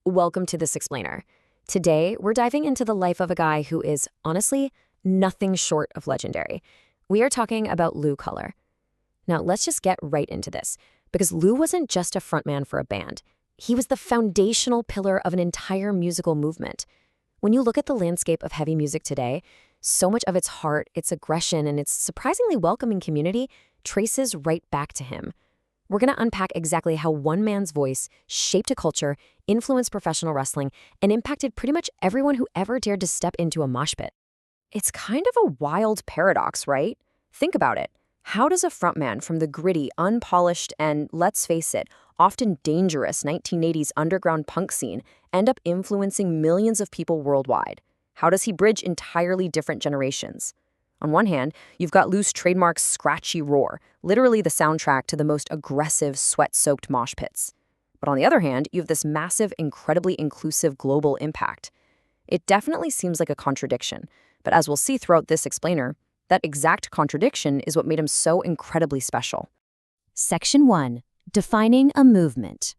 Welcome to This Explainer. Today, we're diving into the life of a guy who is, honestly, nothing short of legendary. We are talking about Lou Koller. Now, let's just get right into this, because Lou wasn't just a frontman for a band. He was the foundational pillar of an entire musical movement. When you look at the landscape of heavy music today, so much of its heart, its aggression, and its surprisingly welcoming community traces right back to him. We're going to unpack exactly how one man's voice shaped a culture, influenced professional wrestling, and impacted pretty much everyone who ever dared to step into a mosh pit. It's kind of a wild paradox, right? Think about it. How does a frontman from the gritty, unpolished, and, let's face it, often dangerous 1980s underground punk scene end up influencing millions of people worldwide? How does he bridge entirely different generations? On one hand, you've got Lou's trademark scratchy roar, literally the soundtrack to the most aggressive, sweat-soaked mosh pits. But on the other hand, you have this massive, incredibly inclusive global impact. It definitely seems like a contradiction, but as we'll see throughout this explainer, that exact contradiction is what made him so incredibly special. Section 1. Defining a movement.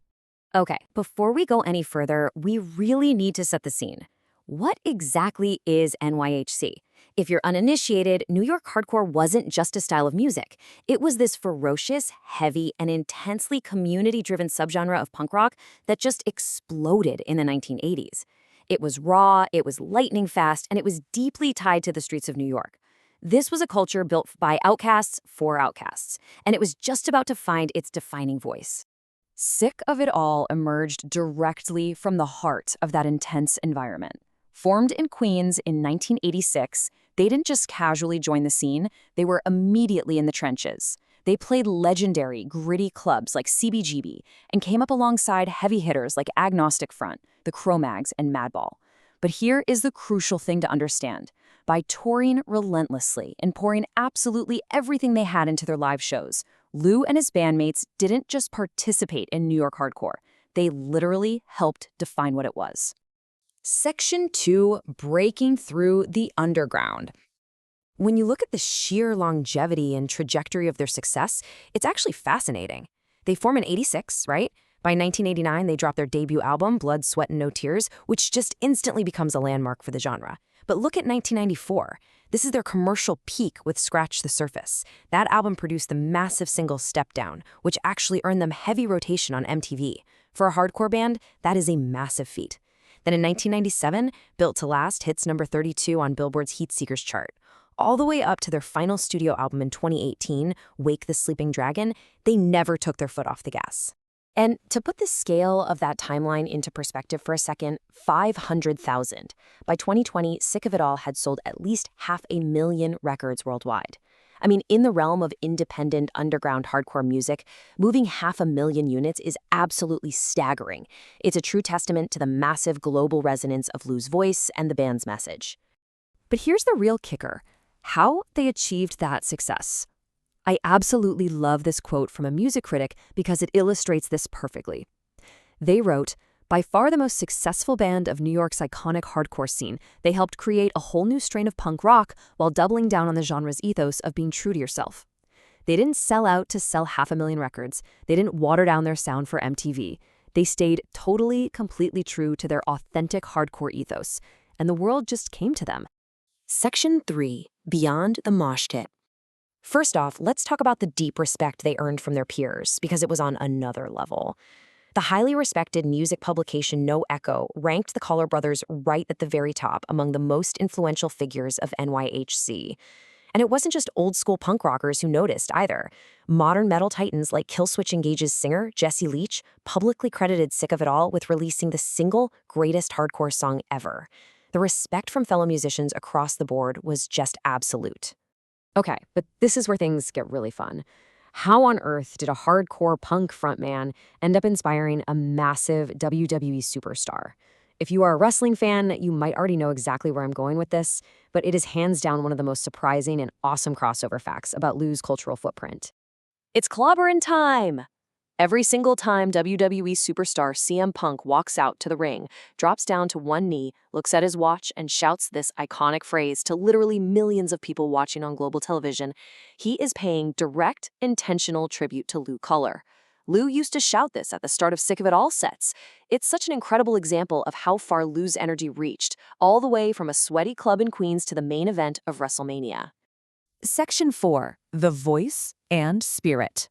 Okay, before we go any further, we really need to set the scene. What exactly is NYHC? If you're uninitiated, New York hardcore wasn't just a style of music. It was this ferocious, heavy, and intensely community-driven subgenre of punk rock that just exploded in the 1980s. It was raw, it was lightning fast, and it was deeply tied to the streets of New York. This was a culture built by outcasts for outcasts, and it was just about to find its defining voice. Sick of It All emerged directly from the heart of that intense environment. Formed in Queens in 1986, they didn't just casually join the scene, they were immediately in the trenches. They played legendary, gritty clubs like CBGB and came up alongside heavy hitters like Agnostic Front, the Cro-Mags, and Madball. But here is the crucial thing to understand. By touring relentlessly and pouring absolutely everything they had into their live shows, Lou and his bandmates didn't just participate in New York hardcore. They literally helped define what it was. Section 2, Breaking Through the Underground. When you look at the sheer longevity and trajectory of their success, it's actually fascinating. They form in '86, right? By 1989, they drop their debut album, Blood, Sweat, and No Tears, which just instantly becomes a landmark for the genre. But look at 1994. This is their commercial peak with Scratch the Surface. That album produced the massive single Step Down, which actually earned them heavy rotation on MTV. For a hardcore band, that is a massive feat. Then in 1997, Built to Last hits number 32 on Billboard's Heat Seekers chart. All the way up to their final studio album in 2018, Wake the Sleeping Dragon, they never took their foot off the gas. And to put the scale of that timeline into perspective for a second, 500,000. By 2020, Sick of It All had sold at least 500,000 records worldwide. I mean, in the realm of independent underground hardcore music, moving 500,000 units is absolutely staggering. It's a true testament to the massive global resonance of Lou's voice and the band's message. But here's the real kicker: how they achieved that success. I absolutely love this quote from a music critic because it illustrates this perfectly. They wrote, "By far the most successful band of New York's iconic hardcore scene, they helped create a whole new strain of punk rock while doubling down on the genre's ethos of being true to yourself. They didn't sell out to sell 500,000 records. They didn't water down their sound for MTV. They stayed totally, completely true to their authentic hardcore ethos, and the world just came to them." Section 3, Beyond the Mosh Pit. First off, let's talk about the deep respect they earned from their peers, because it was on another level. The highly respected music publication No Echo ranked the Koller brothers right at the very top among the most influential figures of NYHC. And it wasn't just old-school punk rockers who noticed either. Modern metal titans like Killswitch Engage's singer, Jesse Leach, publicly credited Sick of It All with releasing the single greatest hardcore song ever. The respect from fellow musicians across the board was just absolute. Okay, but this is where things get really fun. How on earth did a hardcore punk frontman end up inspiring a massive WWE superstar? If you are a wrestling fan, you might already know exactly where I'm going with this, but it is hands down one of the most surprising and awesome crossover facts about Lou's cultural footprint. It's clobberin time! Every single time WWE superstar CM Punk walks out to the ring, drops down to one knee, looks at his watch, and shouts this iconic phrase to literally millions of people watching on global television, he is paying direct, intentional tribute to Lou Koller. Lou used to shout this at the start of Sick of It All sets. It's such an incredible example of how far Lou's energy reached, all the way from a sweaty club in Queens to the main event of WrestleMania. Section 4. The Voice and Spirit.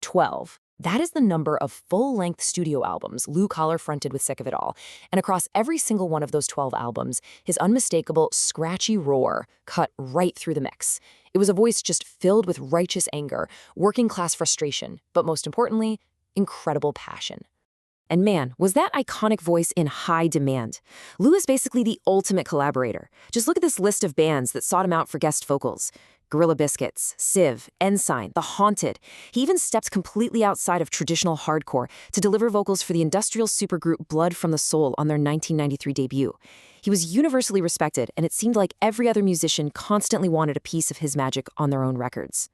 12. That is the number of full-length studio albums Lou Koller fronted with Sick of It All, and across every single one of those 12 albums, his unmistakable, scratchy roar cut right through the mix. It was a voice just filled with righteous anger, working-class frustration, but most importantly, incredible passion. And man, was that iconic voice in high demand. Lou is basically the ultimate collaborator. Just look at this list of bands that sought him out for guest vocals. Gorilla Biscuits, Civ, Ensign, The Haunted. He even stepped completely outside of traditional hardcore to deliver vocals for the industrial supergroup Blood from the Soul on their 1993 debut. He was universally respected, and it seemed like every other musician constantly wanted a piece of his magic on their own records.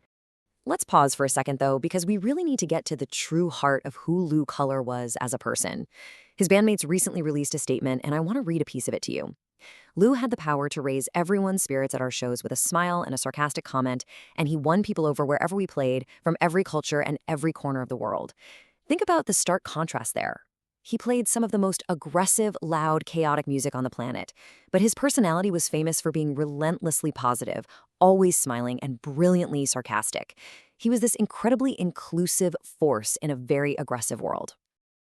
Let's pause for a second, though, because we really need to get to the true heart of who Lou Koller was as a person. His bandmates recently released a statement, and I want to read a piece of it to you. Lou had the power to raise everyone's spirits at our shows with a smile and a sarcastic comment, and he won people over wherever we played, from every culture and every corner of the world. Think about the stark contrast there. He played some of the most aggressive, loud, chaotic music on the planet, but his personality was famous for being relentlessly positive, always smiling, and brilliantly sarcastic. He was this incredibly inclusive force in a very aggressive world.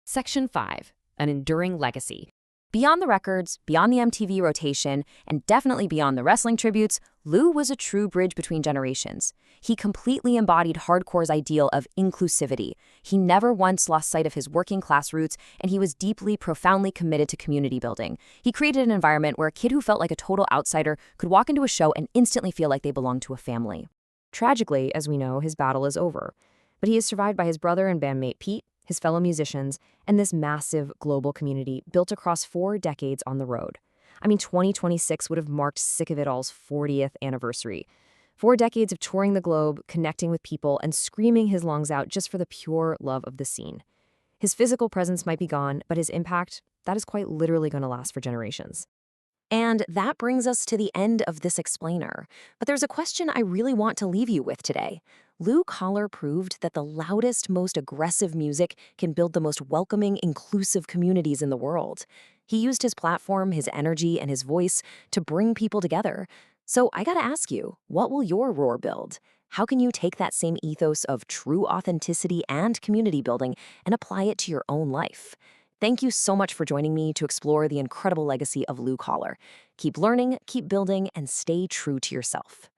Section 5. An enduring legacy. Beyond the records, beyond the MTV rotation, and definitely beyond the wrestling tributes, Lou was a true bridge between generations. He completely embodied hardcore's ideal of inclusivity. He never once lost sight of his working-class roots, and he was deeply, profoundly committed to community building. He created an environment where a kid who felt like a total outsider could walk into a show and instantly feel like they belonged to a family. Tragically, as we know, his battle is over, but he is survived by his brother and bandmate Pete, his fellow musicians, and this massive global community built across 4 decades on the road. 2026 would have marked Sick of It All's 40th anniversary. 4 decades of touring the globe, connecting with people, and screaming his lungs out just for the pure love of the scene. His physical presence might be gone, but his impact, that is quite literally going to last for generations. And that brings us to the end of this explainer. But there's a question I really want to leave you with today. Lou Koller proved that the loudest, most aggressive music can build the most welcoming, inclusive communities in the world. He used his platform, his energy, and his voice to bring people together. So I gotta ask you, what will your roar build? How can you take that same ethos of true authenticity and community building and apply it to your own life? Thank you so much for joining me to explore the incredible legacy of Lou Koller. Keep learning, keep building, and stay true to yourself.